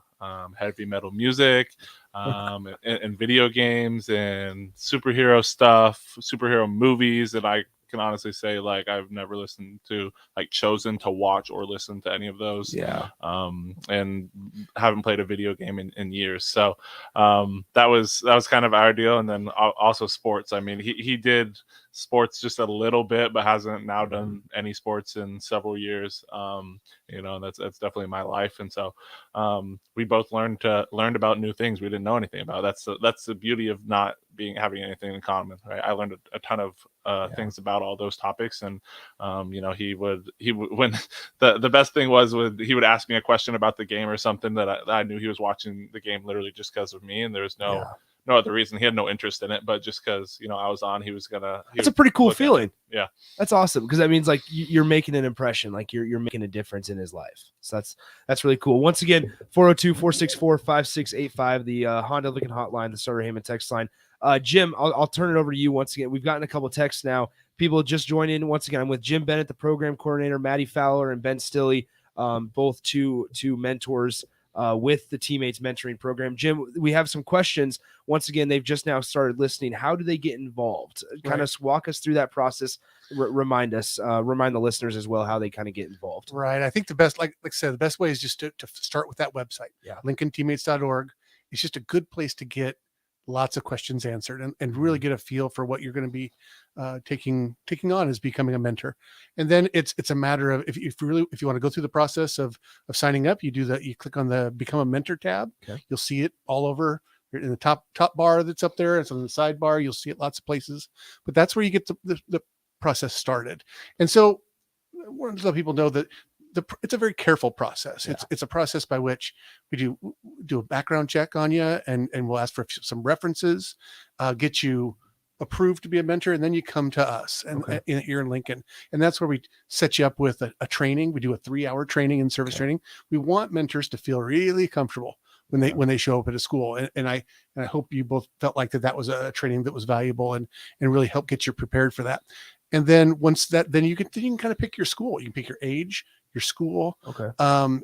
heavy metal music, and video games and superhero stuff, superhero movies, and I can honestly say, like, I've never listened to, like, chosen to watch or listen to any of those. Yeah. And haven't played a video game in years. So that was kind of our deal. And then also sports. I mean, he did sports just a little bit, but hasn't now done any sports in several years. That's definitely my life. And so we both learned about new things we didn't know anything about. That's the beauty of not having anything in common, right? I learned a ton of things about all those topics, and he would when the best thing was he would ask me a question about the game or something that I knew he was watching the game literally just because of me, and there was no other reason. He had no interest in it, but just because I was on, he was gonna. That's a pretty cool feeling. Yeah, that's awesome, because that means like you're making an impression, like you're making a difference in his life. So that's really cool. Once again, 402-464-5685, the Honda Lincoln hotline, the Starter Heyman text line. Jim, I'll turn it over to you once again. We've gotten a couple texts now. People just joined in. Once again, I'm with Jim Bennett, the program coordinator, Maddie Fowler, and Ben Stilley, both two mentors with the Teammates Mentoring Program. Jim, we have some questions. Once again, they've just now started listening. How do they get involved? Kind of walk us through that process. Remind the listeners as well how they kind of get involved. Right. I think the best, like I said, the best way is just to start with that website, LincolnTeammates.org. It's just a good place to get lots of questions answered and really get a feel for what you're going to be taking on as becoming a mentor. And then it's a matter of if you want to go through the process of signing up, you click on the Become a Mentor tab. Okay. You'll see it all over in the top bar that's up there. It's on the sidebar. You'll see it lots of places, but that's where you get the process started. And so I want to let people know that it's a very careful process. Yeah. It's a process by which we do a background check on you, and we'll ask for some references, get you approved to be a mentor, and then you come to us here in Lincoln, and that's where we set you up with a training. We do a 3-hour training and service training. We want mentors to feel really comfortable when they show up at a school, and I hope you both felt like that was a training that was valuable and really helped get you prepared for that. And then once that, then you can kind of pick your school. You can pick your age, your school. Okay.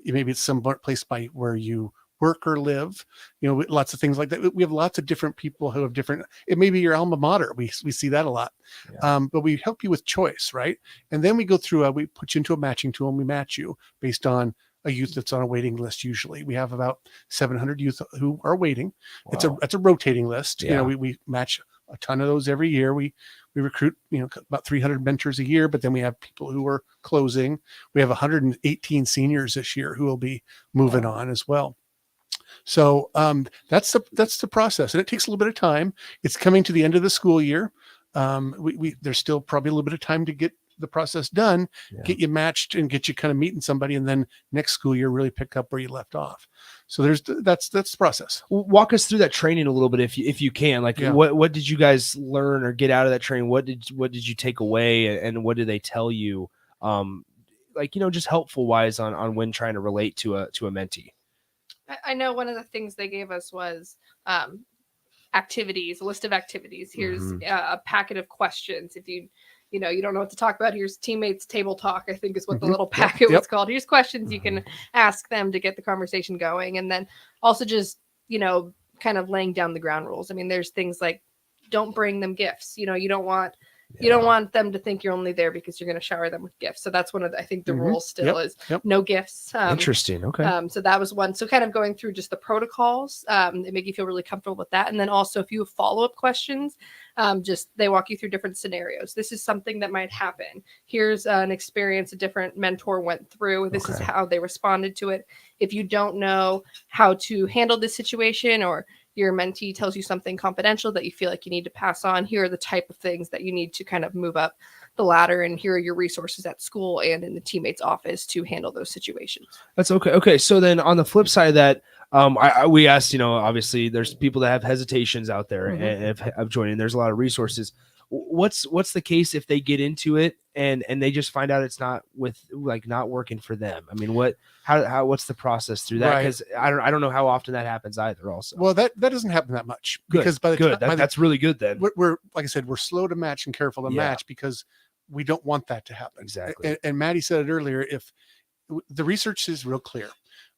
Maybe it's some place by where you work or live. Lots of things like that. We have lots of different people who have different. It may be your alma mater. We see that a lot. Yeah. But we help you with choice, right? And then we go through. We put you into a matching tool, and we match you based on a youth that's on a waiting list. Usually, we have about 700 youth who are waiting. Wow. It's a rotating list. Yeah. We match a ton of those every year. We recruit, about 300 mentors a year, but then we have people who are closing. We have 118 seniors this year who will be moving on as well. So that's the process, and it takes a little bit of time. It's coming to the end of the school year. There's still probably a little bit of time to get the process done, get you matched, and get you kind of meeting somebody, and then next school year really pick up where you left off. So that's the process. Walk us through that training a little bit if you can. Like what did you guys learn or get out of that training? What did you take away, and what did they tell you? Just helpful wise on when trying to relate to a mentee. I know one of the things they gave us was activities, a list of activities. Here's a packet of questions. If you don't know what to talk about, here's Teammates Table Talk, I think is what the little packet was called. Here's questions you can ask them to get the conversation going. And then also just, kind of laying down the ground rules. I mean, there's things like don't bring them gifts. You don't want them to think you're only there because you're going to shower them with gifts. So that's one of I think the rules still is no gifts. Interesting. Okay. So that was one. So kind of going through just the protocols, they make you feel really comfortable with that. And then also if you have follow-up questions, they walk you through different scenarios. This is something that might happen. Here's an experience a different mentor went through. This is how they responded to it. If you don't know how to handle this situation, or your mentee tells you something confidential that you feel like you need to pass on, here are the type of things that you need to kind of move up the ladder, and here are your resources at school and in the teammates office to handle those situations. That's okay. Okay. So then on the flip side of that, we asked, obviously there's people that have hesitations out there of joining. There's a lot of resources. What's the case if they get into it and they just find out it's not not working for them? I mean, what's the process through that? Because I don't know how often that happens either. Also, well, that doesn't happen that much because that's really good. Then we're like I said, we're slow to match and careful to match because we don't want that to happen. Exactly. And Maddie said it earlier. the research is real clear.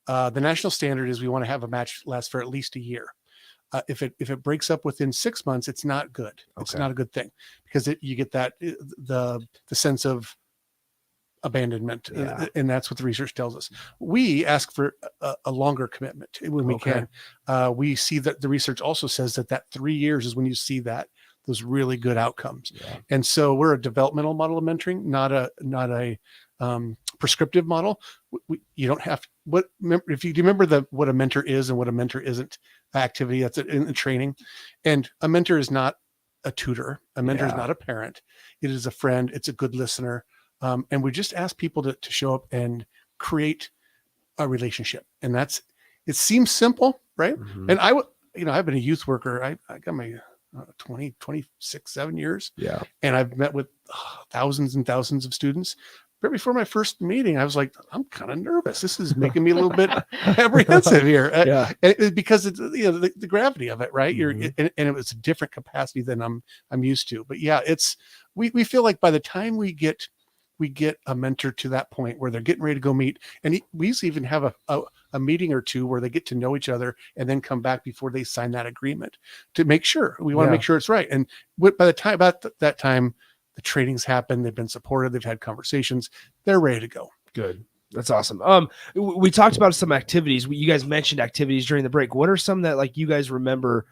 The national standard is we want to have a match last for at least a year. If it breaks up within 6 months, it's not good. It's not a good thing, because you get that the sense of abandonment, and that's what the research tells us. We ask for a longer commitment when we can. We see that the research also says that 3 years is when you see those really good outcomes. And so we're a developmental model of mentoring, not a prescriptive model. You don't have do you remember what a mentor is and what a mentor isn't activity? That's in the training. And a mentor is not a tutor. A mentor is not a parent. It is a friend. It's a good listener. And we just ask people to show up and create a relationship. And it seems simple, right? And I've been a youth worker. I got my 26, 7 years. Yeah. And I've met with thousands and thousands of students. Right before my first meeting, I was like, I'm kind of nervous. This is making me a little bit apprehensive here. And it's because it's the gravity of it, right? And it was a different capacity than I'm used to. But yeah, we feel like by the time we get a mentor to that point where they're getting ready to go meet, and we usually even have a meeting or two where they get to know each other and then come back before they sign that agreement to make sure. We want to make sure it's right. And by the time that time, the trainings happen, they've been supported, they've had conversations, they're ready to go. Good. That's awesome. We talked about some activities. You guys mentioned activities during the break. What are some that like you guys remember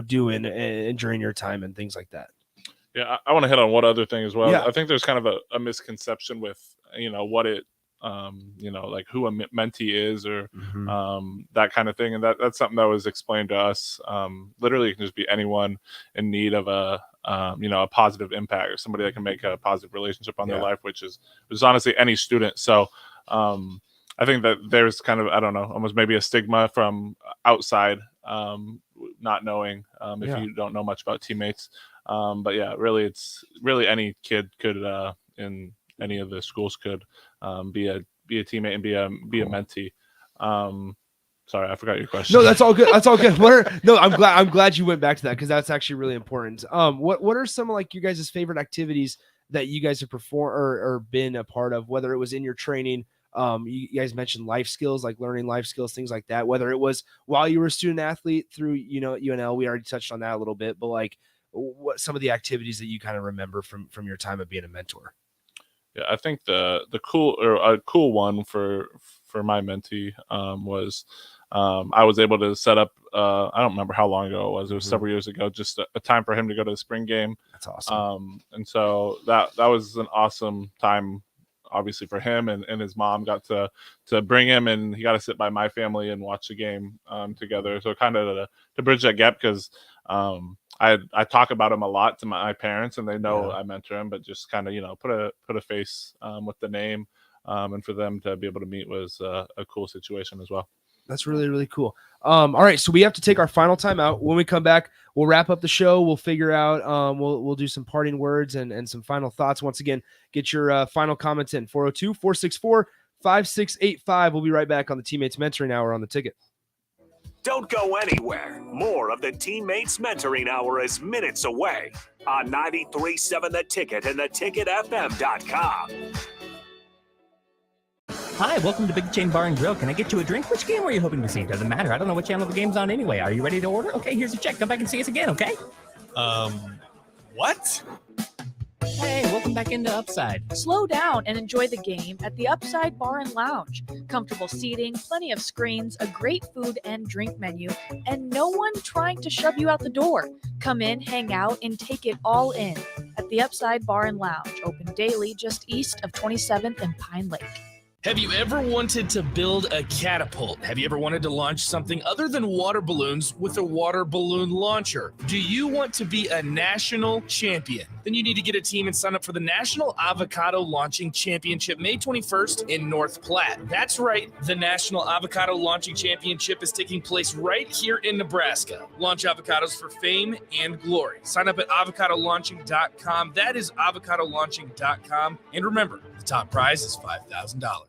doing and during your time and things like that? Yeah, I want to hit on one other thing as well. Yeah. I think there's kind of a misconception with, what it, like who a mentee is or that kind of thing. And that's something that was explained to us. Literally, it can just be anyone in need of a positive impact, or somebody that can make a positive relationship on their life, which is honestly any student. So I think that there's kind of, I don't know, almost maybe a stigma from outside, not knowing if you don't know much about teammates. But yeah, really, it's really any kid could in any of the schools could be a teammate and be a mentee. Sorry, I forgot your question. No, that's all good. That's all good. I'm glad you went back to that, because that's actually really important. What are some of like you guys' favorite activities that you guys have performed or been a part of, whether it was in your training? You guys mentioned life skills, like learning life skills, things like that, whether it was while you were a student athlete through, at UNL, we already touched on that a little bit, but like what some of the activities that you kind of remember from your time of being a mentor? Yeah, I think a cool one for my mentee was I was able to set up, I don't remember how long ago it was. It was several years ago, just a time for him to go to the spring game. That's awesome. And so that was an awesome time, obviously, for him, and his mom got to bring him, and he got to sit by my family and watch the game together. So kind of to bridge that gap, because I talk about him a lot to my parents, and they know I mentor him, but just kind of put a face with the name, and for them to be able to meet was a cool situation as well. That's really, really cool. All right, so we have to take our final time out. When we come back, we'll wrap up the show. We'll figure out, we'll do some parting words and some final thoughts. Once again, get your final comments in 402-464-5685. We'll be right back on the Teammates Mentoring Hour on the Ticket. Don't go anywhere. More of the Teammates Mentoring Hour is minutes away on 93.7 The Ticket and theticketfm.com. Hi, welcome to Big Chain Bar and Grill. Can I get you a drink? Which game were you hoping to see? Doesn't matter. I don't know what channel the game's on anyway. Are you ready to order? Okay, here's your check. Come back and see us again, okay? What? Hey, welcome back into Upside. Slow down and enjoy the game at the Upside Bar and Lounge. Comfortable seating, plenty of screens, a great food and drink menu, and no one trying to shove you out the door. Come in, hang out, and take it all in at the Upside Bar and Lounge, open daily just east of 27th and Pine Lake. Have you ever wanted to build a catapult? Have you ever wanted to launch something other than water balloons with a water balloon launcher? Do you want to be a national champion? Then you need to get a team and sign up for the National Avocado Launching Championship, May 21st in North Platte. That's right, the National Avocado Launching Championship is taking place right here in Nebraska. Launch avocados for fame and glory. Sign up at avocadolaunching.com. That is avocadolaunching.com. And remember, the top prize is $5,000.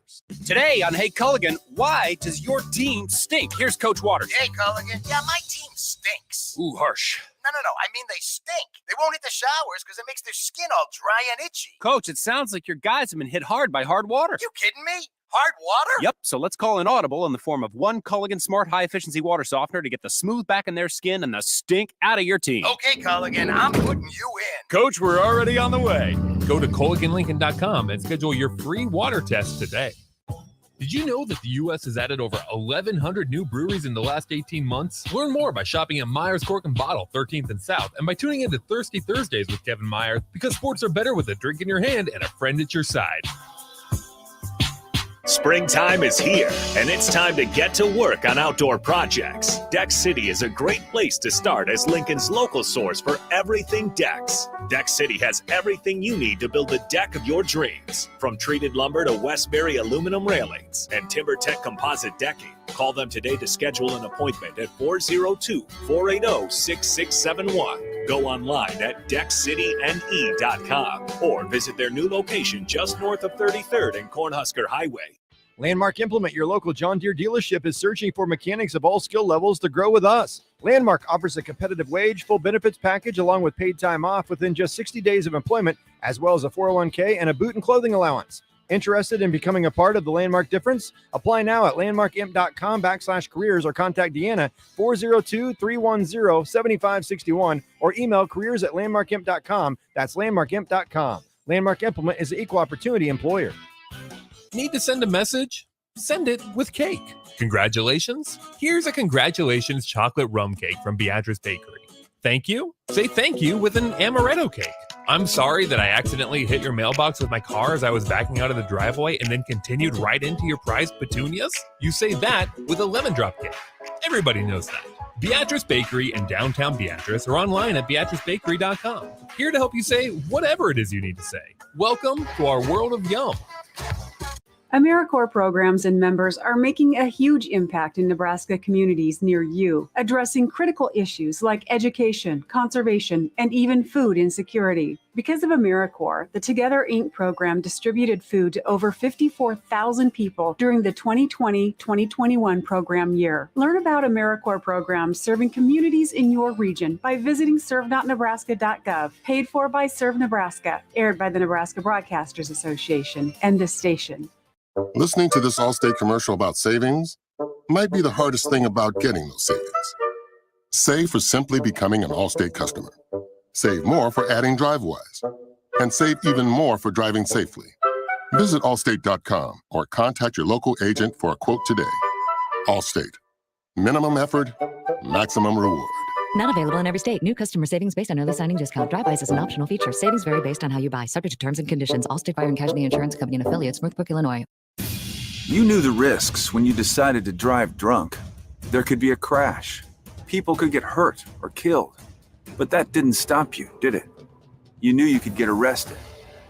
Today on Hey Culligan, why does your team stink? Here's Coach Waters. Hey, Culligan. Yeah, my team stinks. Ooh, harsh. No. I mean, they stink. They won't hit the showers because it makes their skin all dry and itchy. Coach, it sounds like your guys have been hit hard by hard water. You kidding me? Hard water? Yep, so let's call an audible in the form of one Culligan Smart High Efficiency Water Softener to get the smooth back in their skin and the stink out of your team. Okay, Culligan, I'm putting you in. Coach, we're already on the way. Go to CulliganLincoln.com and schedule your free water test today. Did you know that the U.S. has added over 1,100 new breweries in the last 18 months? Learn more by shopping at Myers Cork and Bottle, 13th and South, and by tuning into Thirsty Thursdays with Kevin Myers, because sports are better with a drink in your hand and a friend at your side. Springtime is here, and it's time to get to work on outdoor projects. Deck City is a great place to start as Lincoln's local source for everything decks. Deck City has everything you need to build the deck of your dreams. From treated lumber to Westbury aluminum railings and TimberTech composite decking. Call them today to schedule an appointment at 402-480-6671. Go online at deckcityne.com or visit their new location just north of 33rd and Cornhusker Highway. Landmark Implement, your local John Deere dealership, is searching for mechanics of all skill levels to grow with us. Landmark offers a competitive wage, full benefits package, along with paid time off within just 60 days of employment, as well as a 401k and a boot and clothing allowance. Interested in becoming a part of the Landmark difference? Apply now at landmarkimp.com/careers or contact Deanna 402-310-7561 or email careers@landmarkimp.com. That's landmarkimp.com. Landmark Implement is an equal opportunity employer. Need to send a message? Send it with cake. Congratulations. Here's a congratulations chocolate rum cake from Beatrice Bakery. Thank you. Say thank you with an amaretto cake. I'm sorry that I accidentally hit your mailbox with my car as I was backing out of the driveway and then continued right into your prized petunias. You say that with a lemon drop cake. Everybody knows that. Beatrice Bakery in downtown Beatrice or online at beatricebakery.com. Here to help you say whatever it is you need to say. Welcome to our world of yum. AmeriCorps programs and members are making a huge impact in Nebraska communities near you, addressing critical issues like education, conservation, and even food insecurity. Because of AmeriCorps, the Together Inc. program distributed food to over 54,000 people during the 2020-2021 program year. Learn about AmeriCorps programs serving communities in your region by visiting serve.nebraska.gov. Paid for by Serve Nebraska, aired by the Nebraska Broadcasters Association and this station. Listening to this Allstate commercial about savings might be the hardest thing about getting those savings. Save for simply becoming an Allstate customer. Save more for adding DriveWise. And save even more for driving safely. Visit allstate.com or contact your local agent for a quote today. Allstate. Minimum effort, maximum reward. Not available in every state. New customer savings based on early signing discount. DriveWise is an optional feature. Savings vary based on how you buy. Subject to terms and conditions. Allstate Fire and Casualty Insurance Company and affiliates, Northbrook, Illinois. You knew the risks when you decided to drive drunk. There could be a crash. People could get hurt or killed. But that didn't stop you, did it? You knew you could get arrested.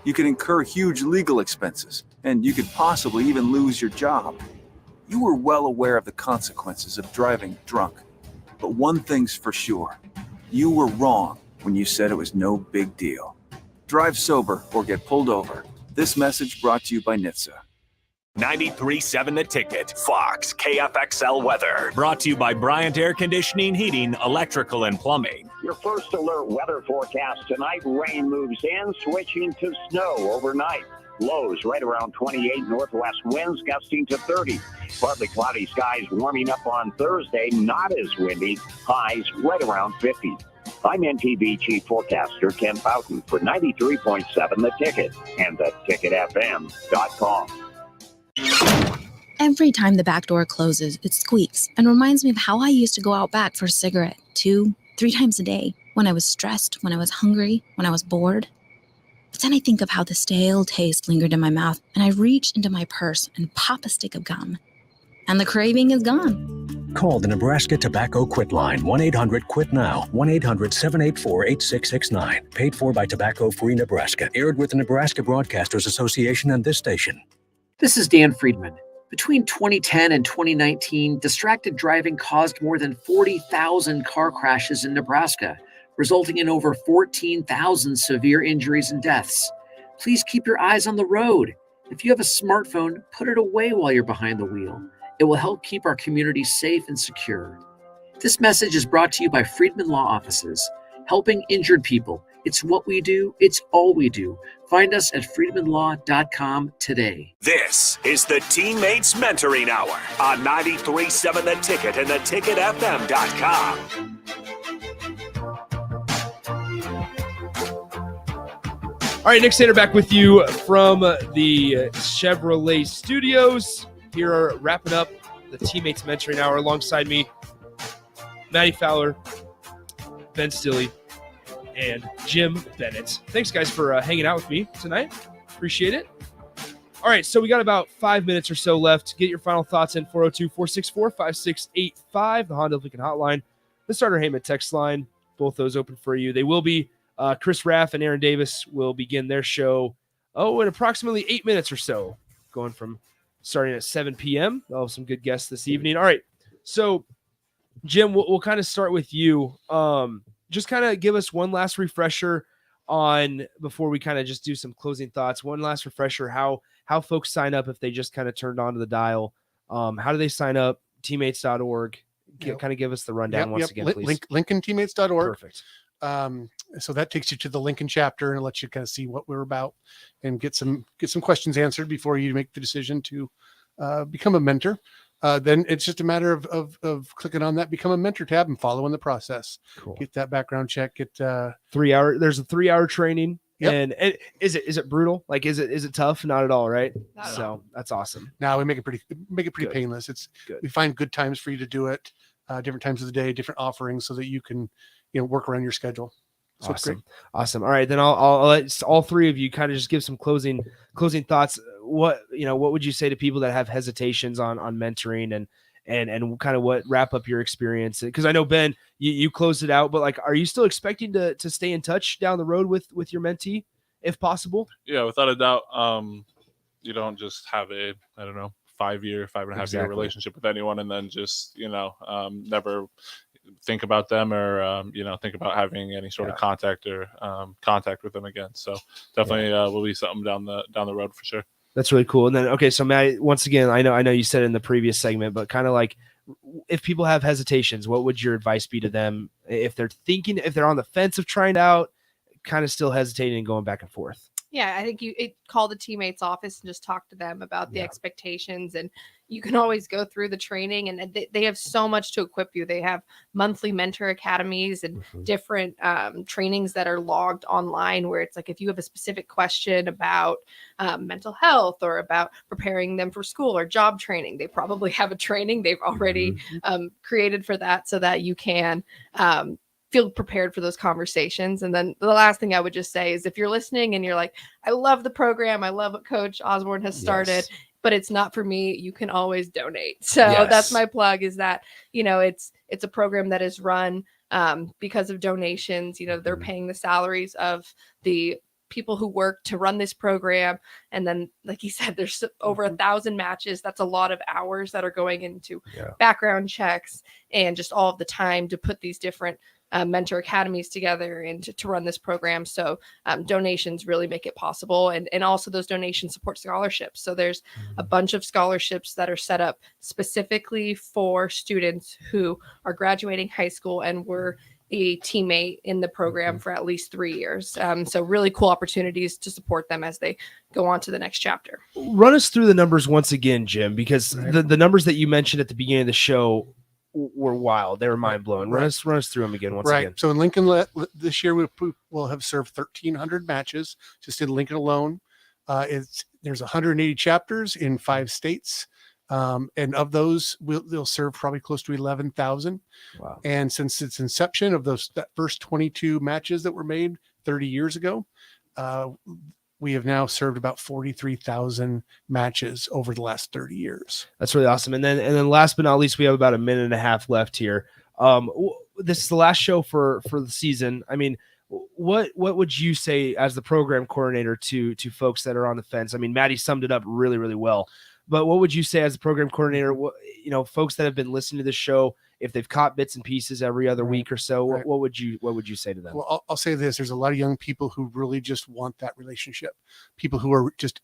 You could incur huge legal expenses, and you could possibly even lose your job. You were well aware of the consequences of driving drunk. But one thing's for sure. You were wrong when you said it was no big deal. Drive sober or get pulled over. This message brought to you by NHTSA. 93.7 The Ticket, Fox, KFXL weather. Brought to you by Bryant Air Conditioning, Heating, Electrical, and Plumbing. Your first alert weather forecast tonight. Rain moves in, switching to snow overnight. Lows right around 28, northwest winds gusting to 30. Partly cloudy skies warming up on Thursday, not as windy. Highs right around 50. I'm NTV Chief Forecaster Ken Boughton for 93.7 The Ticket and theticketfm.com. Every time the back door closes, it squeaks and reminds me of how I used to go out back for a cigarette 2-3 times a day when I was stressed, when I was hungry, when I was bored. But then I think of how the stale taste lingered in my mouth, and I reach into my purse and pop a stick of gum. And the craving is gone. Call the Nebraska Tobacco Quit Line, 1-800-QUIT-NOW, 1-800-784-8669. Paid for by Tobacco Free Nebraska. Aired with the Nebraska Broadcasters Association and this station. This is Dan Friedman. Between 2010 and 2019, distracted driving caused more than 40,000 car crashes in Nebraska, resulting in over 14,000 severe injuries and deaths. Please keep your eyes on the road. If you have a smartphone, put it away while you're behind the wheel. It will help keep our community safe and secure. This message is brought to you by Friedman Law Offices, helping injured people. It's what we do. It's all we do. Find us at freedmanlaw.com today. This is the Teammates Mentoring Hour on 93.7 The Ticket and theticketfm.com. All right, Nick Sander back with you from the Chevrolet Studios. Here, wrapping up the Teammates Mentoring Hour. Alongside me, Maddie Fowler, Ben Stilley, and Jim Bennett. Thanks, guys, for hanging out with me tonight. Appreciate it. All right, so we got about 5 minutes or so left. Get your final thoughts in 402-464-5685, the Honda Lincoln Hotline, the Starter Heyman text line. Both those open for you. They will be Chris Raff and Aaron Davis will begin their show, in approximately 8 minutes or so, going from starting at 7 p.m. They'll have some good guests this evening. All right, so Jim, we'll kind of start with you. Just kind of give us one last refresher on, before we kind of just do some closing thoughts, one last refresher, how folks sign up if they just kind of turned on to the dial. How do they sign up? Teammates.org. Kind of give us the rundown once again, please. LincolnTeammates.org. Perfect. So that takes you to the Lincoln chapter and lets you kind of see what we're about and get some questions answered before you make the decision to become a mentor. Then it's just a matter of clicking on that become a mentor tab and following the process. Cool. Get that background check. Get 3 hour. There's a 3 hour training. Yep. And is it brutal? Like, is it tough? Not at all, right? Not at So all. that's awesome. Now we make it pretty Good. painless. Good. We find good times for you to do it, different times of the day, different offerings, so that you can work around your schedule. So it's great. Awesome. All right, then I'll let all three of you kind of just give some closing thoughts. What would you say to people that have hesitations on mentoring and kind of what wrap up your experience? Because I know, Ben, you closed it out, but like, are you still expecting to stay in touch down the road with your mentee if possible? Yeah, without a doubt. You don't just have a 5.5 year relationship with anyone and then just never think about them or think about having any sort of contact with them again. So definitely will be something down the road for sure. That's really cool. And then, okay, so Matt, once again, I know you said it in the previous segment, but kind of like, if people have hesitations, what would your advice be to them if they're on the fence of trying it out, kind of still hesitating and going back and forth? Yeah, I think call the teammates office and just talk to them about the expectations, and you can always go through the training, and they have so much to equip you. They have monthly mentor academies and different trainings that are logged online, where it's like, if you have a specific question about mental health or about preparing them for school or job training, they probably have a training they've already created for that, so that you can feel prepared for those conversations. And then the last thing I would just say is, if you're listening and you're like, I love the program, I love what Coach Osborne has started, but it's not for me, you can always donate. So that's my plug, is that, it's a program that is run because of donations. They're paying the salaries of the people who work to run this program. And then, like he said, there's over 1,000 matches. That's a lot of hours that are going into background checks and just all of the time to put these different mentor academies together and to run this program. So donations really make it possible. And also those donations support scholarships. So there's a bunch of scholarships that are set up specifically for students who are graduating high school and were a teammate in the program for at least 3 years. So really cool opportunities to support them as they go on to the next chapter. Run us through the numbers once again, Jim, because the numbers that you mentioned at the beginning of the show were wild. They were mind blowing. Run us through them again once again. So in Lincoln this year, we'll have served 1,300 matches just in Lincoln alone. There's 180 chapters in 5 states. And of those, they'll serve probably close to 11,000. Wow. And since its inception of that first 22 matches that were made 30 years ago, we have now served about 43,000 matches over the last 30 years. That's really awesome. And then last but not least, we have about 1.5 minutes left here. This is the last show for the season. I mean, what would you say as the program coordinator to folks that are on the fence? I mean, Maddie summed it up really, really well. But what would you say as the program coordinator, folks that have been listening to this show, if they've caught bits and pieces every other week or so, what would you say to them? Well, I'll say this. There's a lot of young people who really just want that relationship. People who are just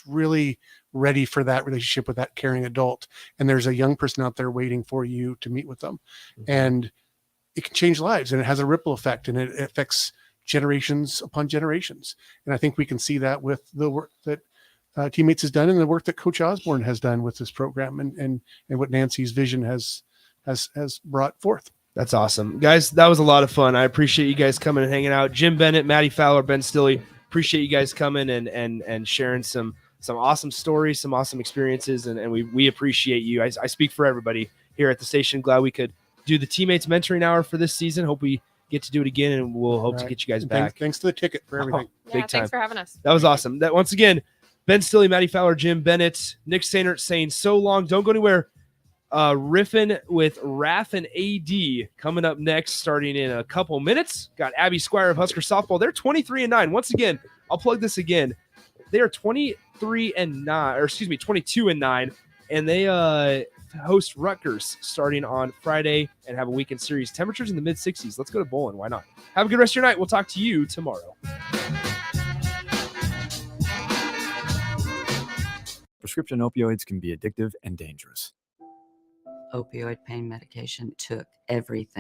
really ready for that relationship with that caring adult. And there's a young person out there waiting for you to meet with them. And it can change lives, and it has a ripple effect, and it affects generations upon generations. And I think we can see that with the work that Teammates has done and the work that Coach Osborne has done with this program and what Nancy's vision has brought forth. That's awesome. Guys, that was a lot of fun. I appreciate you guys coming and hanging out. Jim Bennett, Maddie Fowler, Ben Stilley, appreciate you guys coming and sharing some awesome stories, some awesome experiences, and we appreciate you. I speak for everybody here at the station. Glad we could do the Teammates Mentoring Hour for this season. Hope we get to do it again, and we'll hope to get you guys back. Thanks to the ticket for everything. Big time. Thanks for having us. That was awesome. That once again, Ben Stilley, Maddie Fowler, Jim Bennett, Nick Sainert saying so long. Don't go anywhere. Riffin with Raff and AD coming up next, starting in a couple minutes. Got Abby Squire of Husker Softball. They're 23-9. Once again, I'll plug this again. They are 22-9, and they host Rutgers starting on Friday and have a weekend series. Temperatures in the mid 60s. Let's go to bowling. Why not? Have a good rest of your night. We'll talk to you tomorrow. Prescription opioids can be addictive and dangerous. Opioid pain medication took everything.